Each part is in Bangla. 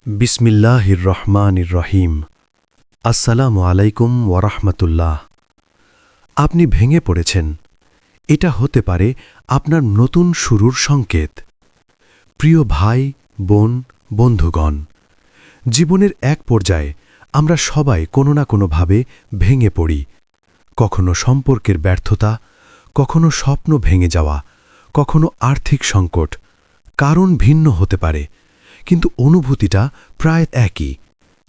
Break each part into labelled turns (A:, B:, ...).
A: বিসমিল্লাহির রহমানির রহিম। আসসালামু আলাইকুম ওয়ারাহমাতুল্লাহ। আপনি ভেঙে পড়েছেন। এটা হতে পারে আপনার নতুন শুরুর সংকেত। প্রিয় ভাই, বোন, বন্ধুগণ, জীবনের এক পর্যায়ে আমরা সবাই কোনো না কোনোভাবে ভেঙে পড়ি। কখনো সম্পর্কের ব্যর্থতা, কখনো স্বপ্ন ভেঙে যাওয়া, কখনো আর্থিক সংকট। কারণ ভিন্ন হতে পারে, কিন্তু অনুভূতিটা প্রায় একই: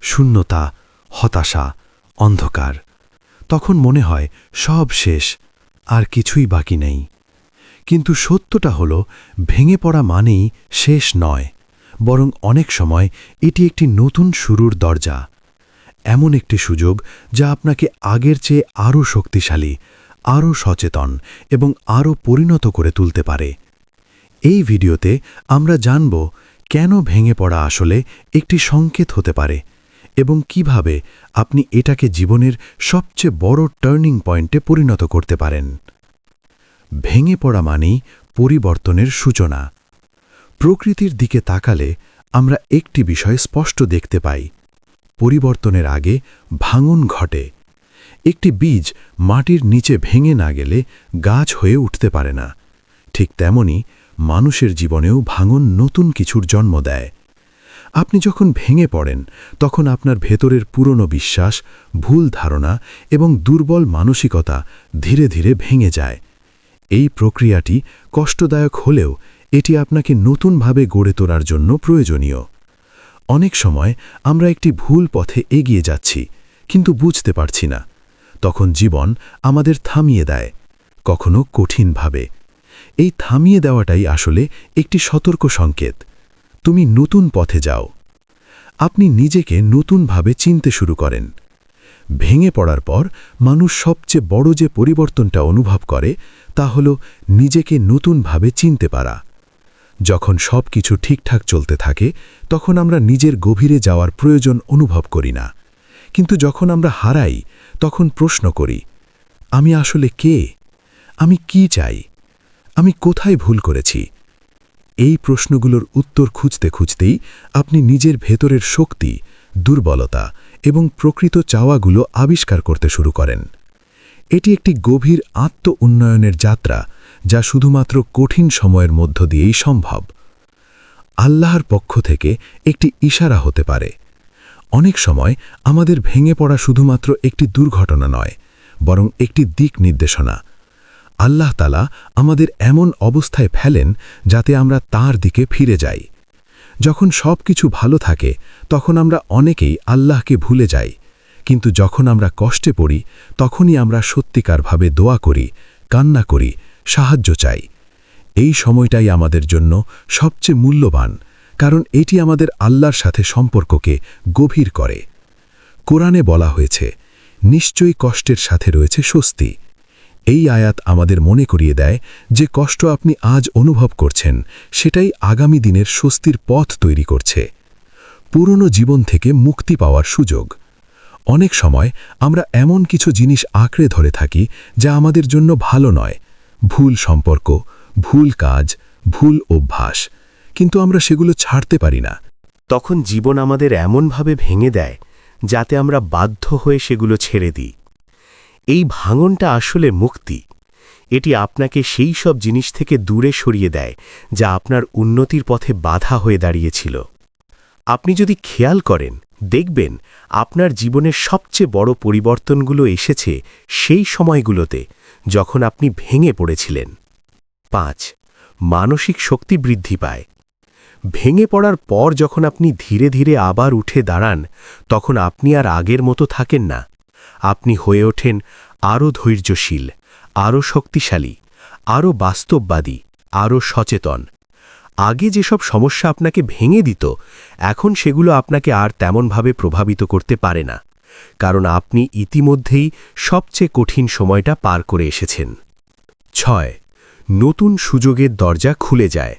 A: শূন্যতা, হতাশা, অন্ধকার। তখন মনে হয় সব শেষ, আর কিছুই বাকি নেই। কিন্তু সত্যটা হলো, ভেঙে পড়া মানেই শেষ নয়, বরং অনেক সময় এটি একটি নতুন শুরুর দরজা। এমন একটি সুযোগ যা আপনাকে আগের চেয়ে আরও শক্তিশালী, আরও সচেতন এবং আরও পরিণত করে তুলতে পারে। এই ভিডিওতে আমরা জানব কেন ভেঙে পড়া আসলে একটি সংকেত হতে পারে এবং কিভাবে আপনি এটাকে জীবনের সবচেয়ে বড় টার্নিং পয়েন্টে পরিণত করতে পারেন। ভেঙে পড়া মানেই পরিবর্তনের সূচনা। প্রকৃতির দিকে তাকালে আমরা একটি বিষয় স্পষ্ট দেখতে পাই: পরিবর্তনের আগে ভাঙন ঘটে। একটি বীজ মাটির নিচে ভেঙে না গেলে গাছ হয়ে উঠতে পারে না। ঠিক তেমনি মানুষের জীবনেও ভাঙন নতুন কিছুর জন্ম দেয়। আপনি যখন ভেঙে পড়েন, তখন আপনার ভেতরের পুরনো বিশ্বাস, ভুল ধারণা এবং দুর্বল মানসিকতা ধীরে ধীরে ভেঙে যায়। এই প্রক্রিয়াটি কষ্টদায়ক হলেও এটি আপনাকে নতুনভাবে গড়ে তোলার জন্য প্রয়োজনীয়। অনেক সময় আমরা একটি ভুল পথে এগিয়ে যাচ্ছি, কিন্তু বুঝতে পারছি না। তখন জীবন আমাদের থামিয়ে দেয়, কখনো কঠিনভাবে। এই থামিয়ে দেওয়াটাই আসলে একটি সতর্ক সংকেত: তুমি নতুন পথে যাও। আপনি নিজেকে নতুনভাবে চিনতে শুরু করেন। ভেঙে পড়ার পর মানুষ সবচেয়ে বড় যে পরিবর্তনটা অনুভব করে তা হল নিজেকে নতুনভাবে চিনতে পারা। যখন সব কিছু ঠিকঠাক চলতে থাকে, তখন আমরা নিজের গভীরে যাওয়ার প্রয়োজন অনুভব করি না। কিন্তু যখন আমরা হারাই, তখন প্রশ্ন করি, আমি আসলে কে? আমি কি চাই? আমি কোথায় ভুল করেছি? এই প্রশ্নগুলোর উত্তর খুঁজতে খুঁজতেই আপনি নিজের ভেতরের শক্তি, দুর্বলতা এবং প্রকৃত চাওয়াগুলো আবিষ্কার করতে শুরু করেন। এটি একটি গভীর আত্ম-উন্নয়নের যাত্রা, যা শুধুমাত্র কঠিন সময়ের মধ্য দিয়েই সম্ভব। আল্লাহর পক্ষ থেকে একটি ইশারা হতে পারে। অনেক সময় আমাদের ভেঙে পড়া শুধুমাত্র একটি দুর্ঘটনা নয়, বরং একটি দিক নির্দেশনা। আল্লাহ তাআলা আমাদের এমন অবস্থায় ফেলেন যাতে আমরা তাঁর দিকে ফিরে যাই। যখন সব কিছু ভালো থাকে, তখন আমরা অনেকেই আল্লাহকে ভুলে যাই। কিন্তু যখন আমরা কষ্টে পড়ি, তখনই আমরা সত্যিকারভাবে দোয়া করি, কান্না করি, সাহায্য চাই। এই সময়টাই আমাদের জন্য সবচেয়ে মূল্যবান, কারণ এটি আমাদের আল্লাহর সাথে সম্পর্ককে গভীর করে। কোরআনে বলা হয়েছে, নিশ্চয়ই কষ্টের সাথে রয়েছে স্বস্তি। এই আয়াত আমাদের মনে করিয়ে দেয় যে কষ্ট আপনি আজ অনুভব করছেন, সেটাই আগামী দিনের স্বস্তির পথ তৈরি করছে। পুরনো জীবন থেকে মুক্তি পাওয়ার সুযোগ। অনেক সময় আমরা এমন কিছু জিনিস আঁকড়ে ধরে থাকি যা আমাদের জন্য ভালো নয়: ভুল সম্পর্ক, ভুল কাজ, ভুল অভ্যাস। কিন্তু আমরা সেগুলো ছাড়তে পারি না।
B: তখন জীবন আমাদের এমনভাবে ভেঙে দেয় যাতে আমরা বাধ্য হয়ে সেগুলো ছেড়ে দিই। এই ভাঙনটা আসলে মুক্তি। এটি আপনাকে সেই সব জিনিস থেকে দূরে সরিয়ে দেয় যা আপনার উন্নতির পথে বাধা হয়ে দাঁড়িয়েছিল। আপনি যদি খেয়াল করেন, দেখবেন আপনার জীবনের সবচেয়ে বড় পরিবর্তনগুলো এসেছে সেই সময়গুলোতে যখন আপনি ভেঙে পড়েছিলেন। 5. মানসিক শক্তি বৃদ্ধি পায়। ভেঙে পড়ার পর যখন আপনি ধীরে ধীরে আবার উঠে দাঁড়ান, তখন আপনি আর আগের মতো থাকেন না। আপনি হয়ে ওঠেন আরও ধৈর্যশীল, আরও শক্তিশালী, আরও বাস্তববাদী, আরও সচেতন। আগে যেসব সমস্যা আপনাকে ভেঙে দিত, এখন সেগুলো আপনাকে আর তেমনভাবে প্রভাবিত করতে পারে না, কারণ আপনি ইতিমধ্যেই সবচেয়ে কঠিন সময়টা পার করে এসেছেন। 6. নতুন সুযোগের দরজা খুলে যায়।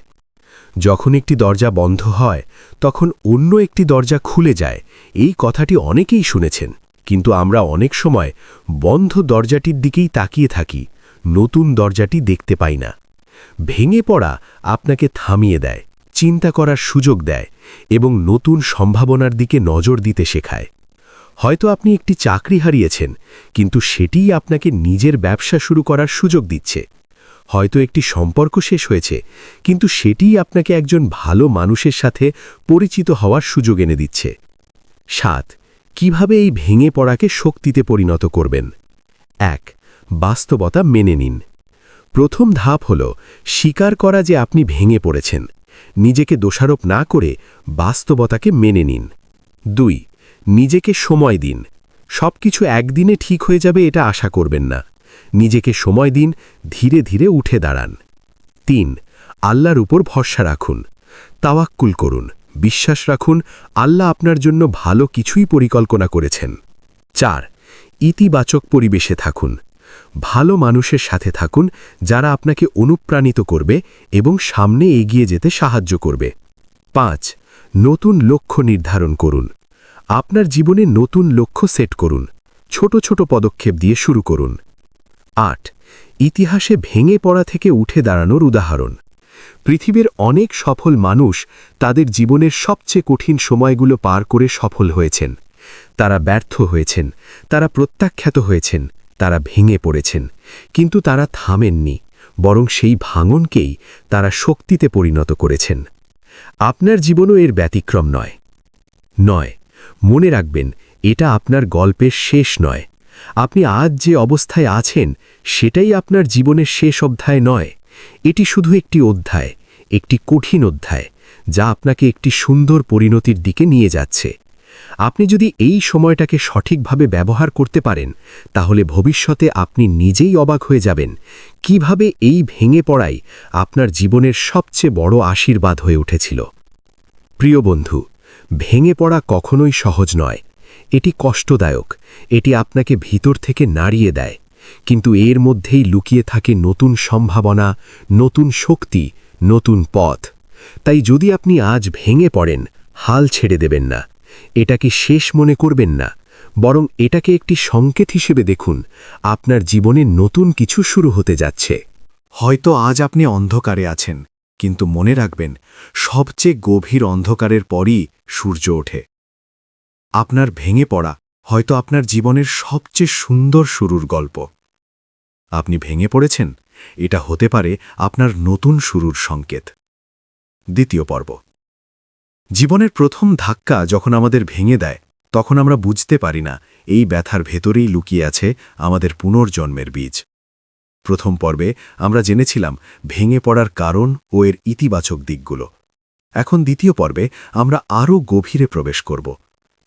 B: যখন একটি দরজা বন্ধ হয়, তখন অন্য একটি দরজা খুলে যায়। এই কথাটি অনেকেই শুনেছেন, কিন্তু আমরা অনেক সময় বন্ধ দরজাটির দিকেই তাকিয়ে থাকি, নতুন দরজাটি দেখতে পাই না। ভেঙে পড়া আপনাকে থামিয়ে দেয়, চিন্তা করার সুযোগ দেয় এবং নতুন সম্ভাবনার দিকে নজর দিতে শেখায়। হয়তো আপনি একটি চাকরি হারিয়েছেন, কিন্তু সেটিই আপনাকে নিজের ব্যবসা শুরু করার সুযোগ দিচ্ছে। হয়তো একটি সম্পর্ক শেষ হয়েছে, কিন্তু সেটিই আপনাকে একজন ভালো মানুষের সাথে পরিচিত হওয়ার সুযোগ এনে দিচ্ছে। 7. কিভাবে এই ভেঙে পড়াকে শক্তিতে পরিণত করবেন? 1. বাস্তবতা মেনে নিন। প্রথম ধাপ হল স্বীকার করা যে আপনি ভেঙে পড়েছেন। নিজেকে দোষারোপ না করে বাস্তবতাকে মেনে নিন। 2. নিজেকে সময় দিন। সবকিছু একদিনে ঠিক হয়ে যাবে এটা আশা করবেন না। নিজেকে সময় দিন, ধীরে ধীরে উঠে দাঁড়ান। 3. আল্লাহর উপর ভরসা রাখুন। তাওয়াক্কুল করুন, বিশ্বাস রাখুন আল্লাহ আপনার জন্য ভালো কিছুই পরিকল্পনা করেছেন। 4. ইতিবাচক পরিবেশে থাকুন। ভালো মানুষের সাথে থাকুন যারা আপনাকে অনুপ্রাণিত করবে এবং সামনে এগিয়ে যেতে সাহায্য করবে। 5. নতুন লক্ষ্য নির্ধারণ করুন। আপনার জীবনে নতুন লক্ষ্য সেট করুন। ছোট ছোট পদক্ষেপ দিয়ে শুরু করুন। 8. ইতিহাসে ভেঙে পড়া থেকে উঠে দাঁড়ানোর উদাহরণ। পৃথিবীর অনেক সফল মানুষ তাদের জীবনের সবচেয়ে কঠিন সময়গুলো পার করে সফল হয়েছেন। তারা ব্যর্থ হয়েছেন, তারা প্রত্যাখ্যাত হয়েছেন, তারা ভেঙে পড়েছেন, কিন্তু তারা থামেননি, বরং সেই ভাঙনকেই তারা শক্তিতে পরিণত করেছেন। আপনার জীবনও এর ব্যতিক্রম নয়। মনে রাখবেন, এটা আপনার গল্পের শেষ নয়। আপনি আজ যে অবস্থায় আছেন সেটাই আপনার জীবনের শেষ অধ্যায় নয়। এটি শুধু একটি অধ্যায়, একটি কঠিন অধ্যায়, যা আপনাকে একটি সুন্দর পরিণতির দিকে নিয়ে যাচ্ছে। আপনি যদি এই সময়টাকে সঠিকভাবে ব্যবহার করতে পারেন, তাহলে ভবিষ্যতে আপনি নিজেই অবাক হয়ে যাবেন কিভাবে এই ভেঙে পড়াই আপনার জীবনের সবচেয়ে বড় আশীর্বাদ হয়ে উঠেছিল। প্রিয় বন্ধু, ভেঙে পড়া কখনোই সহজ নয়। এটি কষ্টদায়ক, এটি আপনাকে ভিতর থেকে নাড়িয়ে দেয়, কিন্তু এর মধ্যেই লুকিয়ে থাকে নতুন সম্ভাবনা, নতুন শক্তি, নতুন পথ। তাই যদি আপনি আজ ভেঙে পড়েন, হাল ছেড়ে দেবেন না। এটাকে শেষ মনে করবেন না, বরং এটাকে একটি সংকেত হিসেবে দেখুন আপনার জীবনে নতুন কিছু শুরু হতে যাচ্ছে।
C: হয়তো আজ আপনি অন্ধকারে আছেন, কিন্তু মনে রাখবেন, সবচেয়ে গভীর অন্ধকারের পরই সূর্য ওঠে। আপনার ভেঙে পড়া হয়তো আপনার জীবনের সবচেয়ে সুন্দর শুরুর গল্প। আপনি ভেঙে পড়েছেন, এটা হতে পারে আপনার নতুন শুরুর সংকেত। দ্বিতীয় পর্ব। জীবনের প্রথম ধাক্কা যখন আমাদের ভেঙে দেয়, তখন আমরা বুঝতে পারি না এই ব্যথার ভেতরেই লুকিয়ে আছে আমাদের পুনর্জন্মের বীজ। প্রথম পর্বে আমরা জেনেছিলাম ভেঙে পড়ার কারণ ও এর ইতিবাচক দিকগুলো। এখন দ্বিতীয় পর্বে আমরা আরও গভীরে প্রবেশ করব।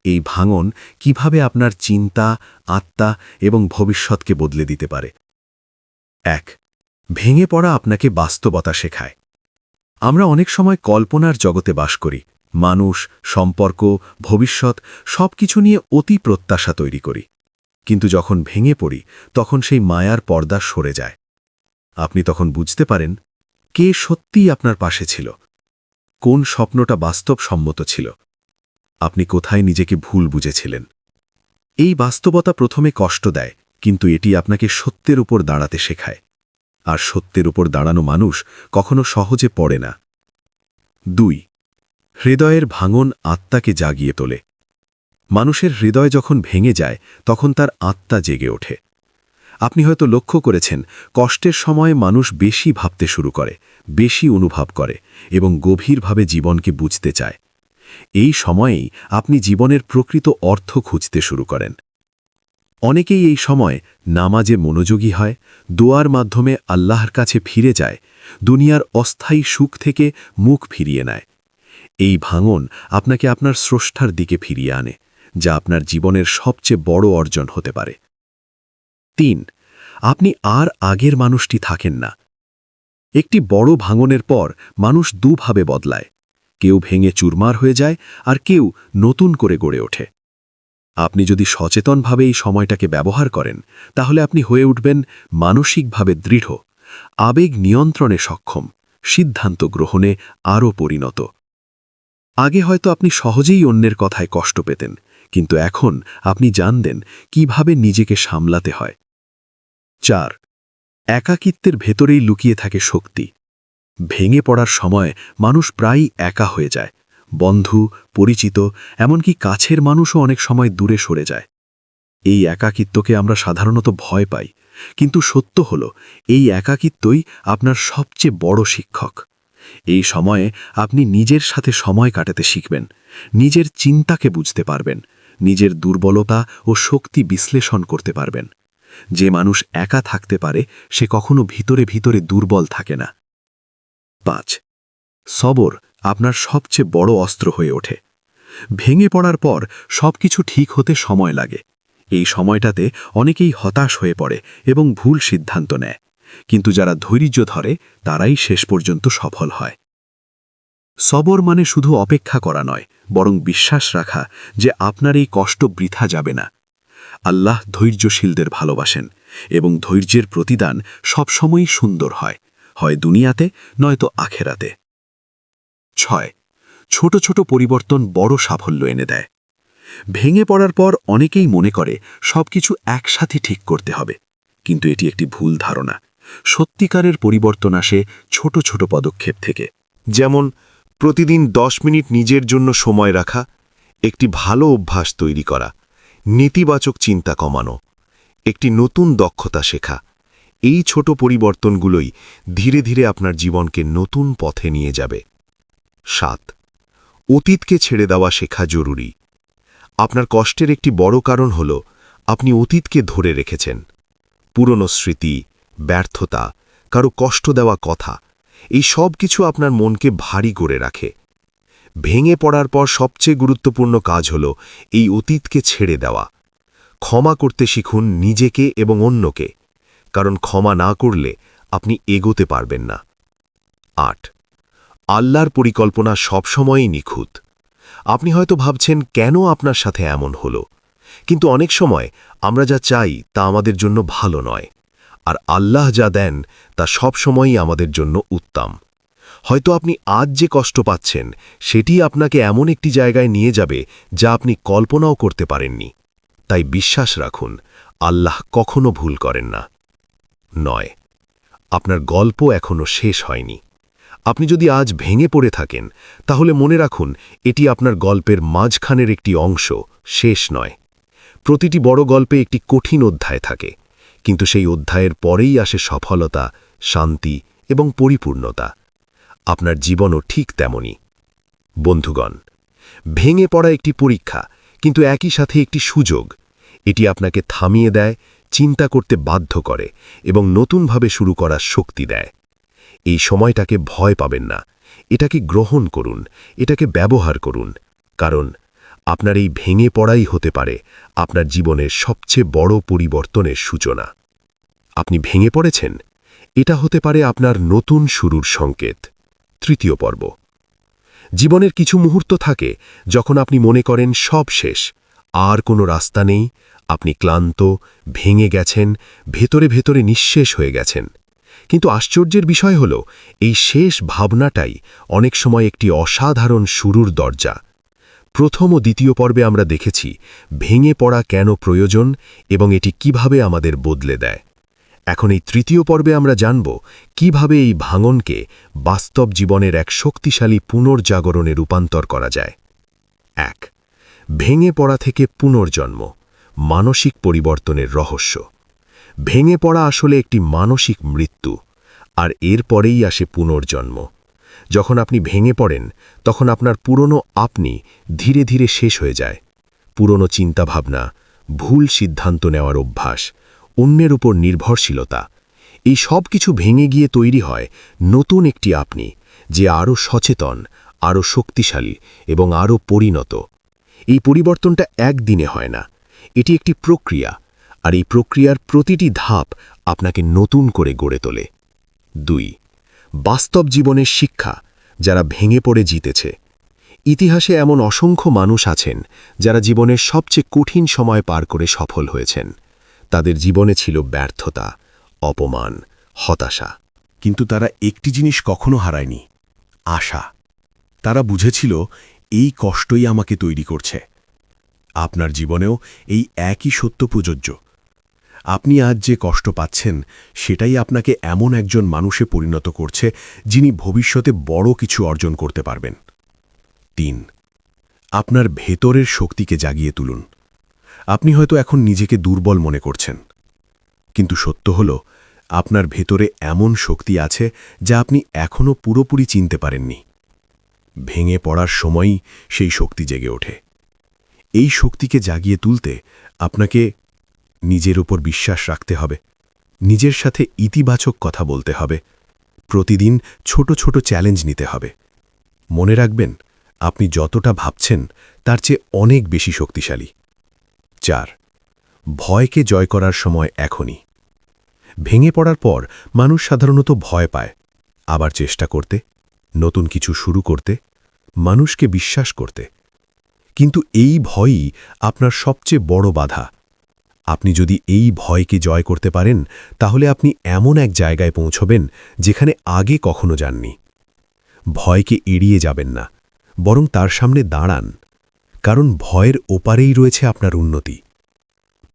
C: এই ভাঙন কিভাবে আপনার চিন্তা, আত্মা এবং ভবিষ্যৎকে বদলে দিতে পারে। 1. ভেঙে পড়া আপনাকে বাস্তবতা শেখায়। আমরা অনেক সময় কল্পনার জগতে বাস করি। মানুষ, সম্পর্ক, ভবিষ্যৎ সবকিছু নিয়ে অতি প্রত্যাশা তৈরি করি। কিন্তু যখন ভেঙে পড়ি, তখন সেই মায়ার পর্দা সরে যায়। আপনি তখন বুঝতে পারেন কে সত্যিই আপনার পাশে ছিল, কোন স্বপ্নটা বাস্তবসম্মত ছিল, আপনি কোথায় নিজেকে ভুল বুঝেছিলেন। এই বাস্তবতা প্রথমে কষ্ট দেয়, কিন্তু এটি আপনাকে সত্যের উপর দাঁড়াতে শেখায়। আর সত্যের উপর দাঁড়ানো মানুষ কখনো সহজে পড়ে না। 2. হৃদয়ের ভাঙন আত্মাকে জাগিয়ে তোলে। মানুষের হৃদয় যখন ভেঙে যায়, তখন তার আত্মা জেগে ওঠে। আপনি হয়তো লক্ষ্য করেছেন, কষ্টের সময় মানুষ বেশি ভাবতে শুরু করে, বেশি অনুভব করে এবং গভীরভাবে জীবনকে বুঝতে চায়। এই সময়েই আপনি জীবনের প্রকৃত অর্থ খুঁজতে শুরু করেন। অনেকেই এই সময় নামাজে মনোযোগী হয়, দোয়ার মাধ্যমে আল্লাহর কাছে ফিরে যায়, দুনিয়ার অস্থায়ী সুখ থেকে মুখ ফিরিয়ে নেয়। এই ভাঙন আপনাকে আপনার স্রষ্টার দিকে ফিরিয়ে আনে, যা আপনার জীবনের সবচেয়ে বড় অর্জন হতে পারে। 3. আপনি আর আগের মানুষটি থাকেন না। একটি বড় ভাঙনের পর মানুষ দুভাবে বদলায়। কেউ ভেঙে চুরমার হয়ে যায়, আর কেউ নতুন করে গড়ে ওঠে। আপনি যদি সচেতনভাবে এই সময়টাকে ব্যবহার করেন, তাহলে আপনি হয়ে উঠবেন মানসিকভাবে দৃঢ়, আবেগ নিয়ন্ত্রণে সক্ষম, সিদ্ধান্ত গ্রহণে আরও পরিণত। আগে হয়তো আপনি সহজেই অন্যের কথায় কষ্ট পেতেন, কিন্তু এখন আপনি জানতেন কিভাবে নিজেকে সামলাতে হয়। 4. একাকিত্বের ভেতরেই লুকিয়ে থাকে শক্তি। ভেঙে পড়ার সময় মানুষ প্রায়ই একা হয়ে যায়। বন্ধু, পরিচিত, এমনকি কাছের মানুষও অনেক সময় দূরে সরে যায়। এই একাকিত্বকে আমরা সাধারণত ভয় পাই, কিন্তু সত্য হল এই একাকিত্বই আপনার সবচেয়ে বড় শিক্ষক। এই সময়ে আপনি নিজের সাথে সময় কাটাতে শিখবেন, নিজের চিন্তাকে বুঝতে পারবেন, নিজের দুর্বলতা ও শক্তি বিশ্লেষণ করতে পারবেন। যে মানুষ একা থাকতে পারে সে কখনো ভিতরে ভিতরে দুর্বল থাকে না। 5. সবর আপনার সবচেয়ে বড় অস্ত্র হয়ে ওঠে। ভেঙে পড়ার পর সবকিছু ঠিক হতে সময় লাগে। এই সময়টাতে অনেকেই হতাশ হয়ে পড়ে এবং ভুল সিদ্ধান্ত নেয়, কিন্তু যারা ধৈর্য ধরে তারাই শেষ পর্যন্ত সফল হয়। সবর মানে শুধু অপেক্ষা করা নয়, বরং বিশ্বাস রাখা যে আপনার এই কষ্ট বৃথা যাবে না। আল্লাহ ধৈর্যশীলদের ভালোবাসেন এবং ধৈর্যের প্রতিদান সবসময়ই সুন্দর হয়, হয় দুনিয়াতে নয়তো আখেরাতে। 6. ছোট ছোট পরিবর্তন বড় সাফল্য এনে দেয়। ভেঙে পড়ার পর অনেকেই মনে করে সবকিছু একসাথে ঠিক করতে হবে, কিন্তু এটি একটি ভুল ধারণা। সত্যিকারের পরিবর্তন আসে ছোট ছোট পদক্ষেপ থেকে।
B: যেমন প্রতিদিন 10 মিনিট নিজের জন্য সময় রাখা, একটি ভালো অভ্যাস তৈরি করা, নেতিবাচক চিন্তা কমানো, একটি নতুন দক্ষতা শেখা। এই ছোট পরিবর্তনগুলোই ধীরে ধীরে আপনার জীবনকে নতুন পথে নিয়ে যাবে। 7. অতীতকে ছেড়ে দেওয়া শেখা জরুরি। আপনার কষ্টের একটি বড় কারণ হল আপনি অতীতকে ধরে রেখেছেন। পুরনো স্মৃতি, ব্যর্থতা, কারো কষ্ট দেওয়া কথা, এই সব কিছু আপনার মনকে ভারী করে রাখে। ভেঙে পড়ার পর সবচেয়ে গুরুত্বপূর্ণ কাজ হল এই অতীতকে ছেড়ে দেওয়া। ক্ষমা করতে শিখুন নিজেকে এবং অন্যকে, কারণ ক্ষমা না করলে আপনি এগোতে পারবেন না। 8. আল্লাহর পরিকল্পনা সবসময়ই নিখুঁত। আপনি হয়তো ভাবছেন কেন আপনার সাথে এমন হলো, কিন্তু অনেক সময় আমরা যা চাই তা আমাদের জন্য ভালো নয়, আর আল্লাহ যা দেন তা সবসময়ই আমাদের জন্য উত্তম। হয়তো আপনি আজ যে কষ্ট পাচ্ছেন সেটি আপনাকে এমন একটি জায়গায় নিয়ে যাবে যা আপনি কল্পনাও করতে পারেননি। তাই বিশ্বাস রাখুন, আল্লাহ কখনো ভুল করেন না। 9. আপনার গল্প এখনো শেষ হয়নি। আপনি যদি আজ ভেঙে পড়ে থাকেন, তাহলে মনে রাখুন এটি আপনার গল্পের মাঝখানের একটি অংশ, শেষ নয়। প্রতিটি বড় গল্পে একটি কঠিন অধ্যায় থাকে, কিন্তু সেই অধ্যায়ের পরেই আসে সফলতা, শান্তি এবং পরিপূর্ণতা। আপনার জীবনও ঠিক তেমনি। বন্ধুগণ, ভেঙে পড়া একটি পরীক্ষা, কিন্তু একই সাথে একটি সুযোগ। এটি আপনাকে থামিয়ে দেয়, চিন্তা করতে বাধ্য করে এবং নতুনভাবে শুরু করার শক্তি দেয়। এই সময়টাকে ভয় পাবেন না, এটাকে গ্রহণ করুন, এটাকে ব্যবহার করুন, কারণ আপনার এই ভেঙে পড়াই হতে পারে আপনার জীবনের সবচেয়ে বড় পরিবর্তনের সূচনা। আপনি ভেঙে পড়েছেন, এটা হতে পারে আপনার নতুন শুরুর সংকেত। 3য় পর্ব। জীবনের কিছু মুহূর্ত থাকে যখন আপনি মনে করেন সব শেষ, আর কোনো রাস্তা নেই, আপনি ক্লান্ত, ভেঙে গেছেন, ভেতরে ভেতরে নিঃশেষ হয়ে গেছেন। কিন্তু আশ্চর্যের বিষয় হল এই শেষ ভাবনাটাই অনেক সময় একটি অসাধারণ শুরুর দরজা। 1ম ও 2য় পর্বে আমরা দেখেছি ভেঙে পড়া কেন প্রয়োজন এবং এটি কিভাবে আমাদের বদলে দেয়। এখন এই 3য় পর্বে আমরা জানব কিভাবে এই ভাঙনকে বাস্তব জীবনের এক শক্তিশালী পুনর্জাগরণে রূপান্তর করা যায়। 1. ভেঙে পড়া থেকে পুনর্জন্ম, মানসিক পরিবর্তনের রহস্য। ভেঙে পড়া আসলে একটি মানসিক মৃত্যু, আর এর পরেই আসে পুনর্জন্ম। যখন আপনি ভেঙে পড়েন, তখন আপনার পুরনো আপনি ধীরে ধীরে শেষ হয়ে যায়। পুরনো চিন্তাভাবনা, ভুল সিদ্ধান্ত নেওয়ার অভ্যাস, অন্যের উপর নির্ভরশীলতা, এই সব কিছু ভেঙে গিয়ে তৈরি হয় নতুন একটি আপনি, যে আরও সচেতন, আরও শক্তিশালী এবং আরও পরিণত। এই পরিবর্তনটা একদিনে হয় না, এটি একটি প্রক্রিয়া, আর এই প্রক্রিয়ার প্রতিটি ধাপ আপনাকে নতুন করে গড়ে তোলে। 2. বাস্তব জীবনের শিক্ষা, যারা ভেঙে পড়ে জিতেছে। ইতিহাসে এমন অসংখ্য মানুষ আছেন যারা জীবনের সবচেয়ে কঠিন সময় পার করে সফল হয়েছেন। তাদের জীবনে ছিল ব্যর্থতা, অপমান, হতাশা,
D: কিন্তু তারা একটি জিনিস কখনো হারায়নি, আশা। তারা বুঝেছিল এই কষ্টই আমাকে তৈরি করছে। আপনার জীবনেও এই একই সত্য প্রযোজ্য। আপনি আজ যে কষ্ট পাচ্ছেন সেটাই আপনাকে এমন একজন মানুষে পরিণত করছে যিনি ভবিষ্যতে বড় কিছু অর্জন করতে পারবেন। 3. আপনার ভেতরের শক্তিকে জাগিয়ে তুলুন। আপনি হয়তো এখন নিজেকে দুর্বল মনে করছেন, কিন্তু সত্য হল আপনার ভেতরে এমন শক্তি আছে যা আপনি এখনও পুরোপুরি চিনতে পারেননি। ভেঙে পড়ার সময়ই সেই শক্তি জেগে ওঠে। এই শক্তিকে জাগিয়ে তুলতে আপনাকে নিজের উপর বিশ্বাস রাখতে হবে, নিজের সাথে ইতিবাচক কথা বলতে হবে, প্রতিদিন ছোট ছোট চ্যালেঞ্জ নিতে হবে। মনে রাখবেন, আপনি যতটা ভাবছেন তার চেয়ে অনেক বেশি শক্তিশালী। 4. ভয়কে জয় করার সময় এখনই। ভেঙে পড়ার পর মানুষ সাধারণত ভয় পায়, আবার চেষ্টা করতে, নতুন কিছু শুরু করতে, মানুষকে বিশ্বাস করতে। কিন্তু এই ভয়ই আপনার সবচেয়ে বড় বাধা। আপনি যদি এই ভয়কে জয় করতে পারেন তাহলে আপনি এমন এক জায়গায় পৌঁছবেন যেখানে আগে কখনো যাননি। ভয়কে এড়িয়ে যাবেন না, বরং তার সামনে দাঁড়ান, কারণ ভয়ের ওপারেই রয়েছে আপনার উন্নতি।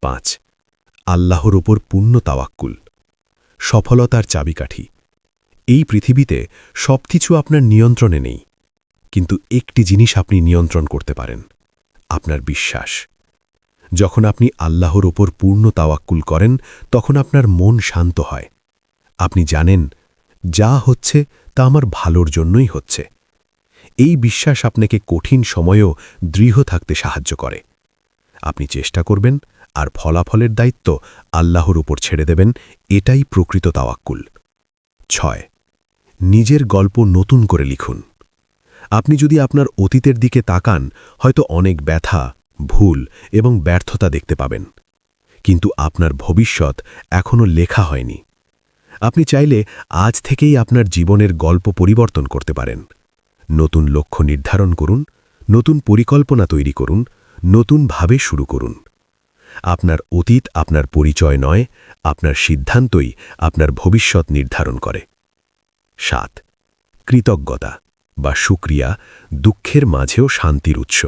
D: 5. আল্লাহর ওপর পূর্ণ তাওয়াক্কুল। সফলতার চাবিকাঠি। এই পৃথিবীতে সবকিছু আপনার নিয়ন্ত্রণে নেই, কিন্তু একটি জিনিস আপনি নিয়ন্ত্রণ করতে পারেন, আপনার বিশ্বাস। যখন আপনি আল্লাহর ওপর পূর্ণ তাওয়াক্কুল করেন তখন আপনার মন শান্ত হয়। আপনি জানেন, যা হচ্ছে তা আমার ভালোর জন্যই হচ্ছে। এই বিশ্বাস আপনাকে কঠিন সময়েও দৃঢ় থাকতে সাহায্য করে। আপনি চেষ্টা করবেন আর ফলাফলের দায়িত্ব আল্লাহর উপর ছেড়ে দেবেন, এটাই প্রকৃত তাওয়াক্কুল। 6. নিজের গল্প নতুন করে লিখুন। আপনি যদি আপনার অতীতের দিকে তাকান, হয়তো অনেক ব্যথা, ভুল এবং ব্যর্থতা দেখতে পাবেন, কিন্তু আপনার ভবিষ্যৎ এখনও লেখা হয়নি। আপনি চাইলে আজ থেকেই আপনার জীবনের গল্প পরিবর্তন করতে পারেন। নতুন লক্ষ্য নির্ধারণ করুন, নতুন পরিকল্পনা তৈরি করুন, নতুনভাবে শুরু করুন। আপনার অতীত আপনার পরিচয় নয়, আপনার সিদ্ধান্তই আপনার ভবিষ্যৎ নির্ধারণ করে। 7. কৃতজ্ঞতা বা শুকরিয়া দুঃখের মাঝেও শান্তির উৎস।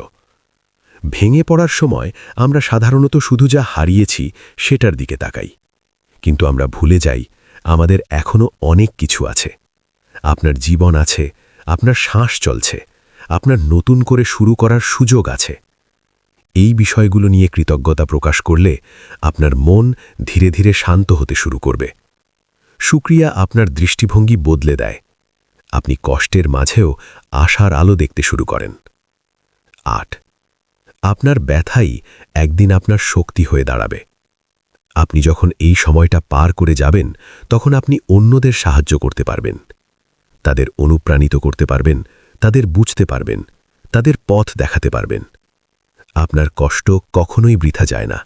D: ভেঙে পড়ার সময় আমরা সাধারণত শুধু যা হারিয়েছি সেটার দিকে তাকাই, কিন্তু আমরা ভুলে যাই আমাদের এখনও অনেক কিছু আছে। আপনার জীবন আছে, আপনার শ্বাস চলছে, আপনার নতুন করে শুরু করার সুযোগ আছে। এই বিষয়গুলো নিয়ে কৃতজ্ঞতা প্রকাশ করলে আপনার মন ধীরে ধীরে শান্ত হতে শুরু করবে। শুকরিয়া আপনার দৃষ্টিভঙ্গি বদলে দেয়। আপনি কষ্টের মাঝেও আশার আলো দেখতে শুরু করেন। 8. আপনার ব্যথাই একদিন আপনার শক্তি হয়ে দাঁড়াবে। আপনি যখন এই সময়টা পার করে যাবেন তখন আপনি অন্যদের সাহায্য করতে পারবেন, তাদের অনুপ্রাণিত করতে পারবেন, তাদের বুঝতে পারবেন, তাদের পথ দেখাতে পারবেন। আপনার কষ্ট কখনোই বৃথা যায় না,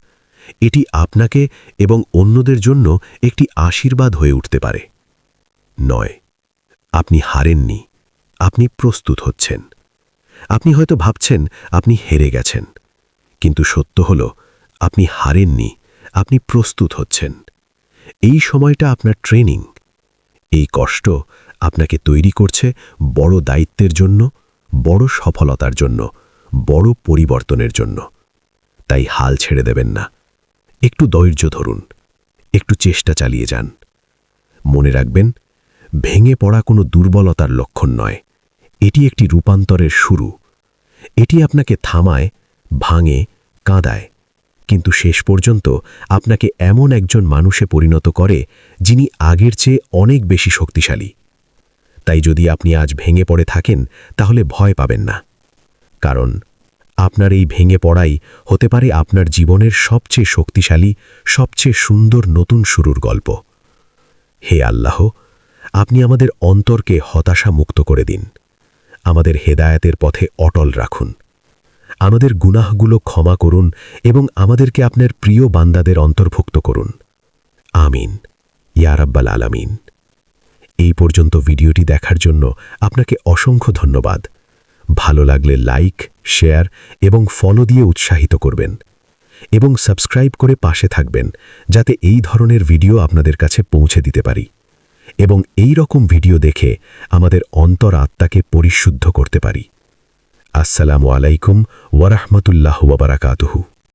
D: এটি আপনাকে এবং অন্যদের জন্য একটি আশীর্বাদ হয়ে উঠতে পারে। 9. আপনি হারেননি, আপনি প্রস্তুত হচ্ছেন। আপনি হয়তো ভাবছেন আপনি হেরে গেছেন, কিন্তু সত্য হল আপনি হারেননি, আপনি প্রস্তুত হচ্ছেন। এই সময়টা আপনার ট্রেনিং। এই কষ্ট আপনাকে তৈরি করছে বড় দায়িত্বের জন্য, বড় সফলতার জন্য, বড় পরিবর্তনের জন্য। তাই হাল ছেড়ে দেবেন না, একটু ধৈর্য ধরুন, একটু চেষ্টা চালিয়ে যান। মনে রাখবেন, ভেঙে পড়া কোনো দুর্বলতার লক্ষণ নয়, এটি একটি রূপান্তরের শুরু। এটি আপনাকে থামায়, ভাঙে, কাঁদায়, কিন্তু শেষ পর্যন্ত আপনাকে এমন একজন মানুষে পরিণত করে যিনি আগের চেয়ে অনেক বেশি শক্তিশালী। তাই যদি আপনি আজ ভেঙে পড়ে থাকেন তাহলে ভয় পাবেন না, কারণ আপনার এই ভেঙে পড়াই হতে পারে আপনার জীবনের সবচেয়ে শক্তিশালী, সবচেয়ে সুন্দর নতুন শুরুর গল্প। হে আল্লাহ, আপনি আমাদের অন্তরকে হতাশা মুক্ত করে দিন, আমাদের হেদায়েতের পথে অটল রাখুন, আমাদের গুনাহগুলো ক্ষমা করুন এবং আমাদেরকে আপনার প্রিয় বান্দাদের অন্তর্ভুক্ত করুন। আমিন ইয়া রাব্বাল আলামিন। এই পর্যন্ত ভিডিওটি দেখার জন্য আপনাকে অসংখ্য ধন্যবাদ। ভালো লাগলে লাইক, শেয়ার এবং ফলো দিয়ে উৎসাহিত করবেন এবং সাবস্ক্রাইব করে পাশে থাকবেন যাতে এই ধরনের ভিডিও আপনাদের কাছে পৌঁছে দিতে পারি এবং এই রকম ভিডিও দেখে আমাদের অন্তর আত্মাকে পরিশুদ্ধ করতে পারি। আসসালামু আলাইকুম ওয়া রাহমাতুল্লাহি ওয়া বারাকাতুহু।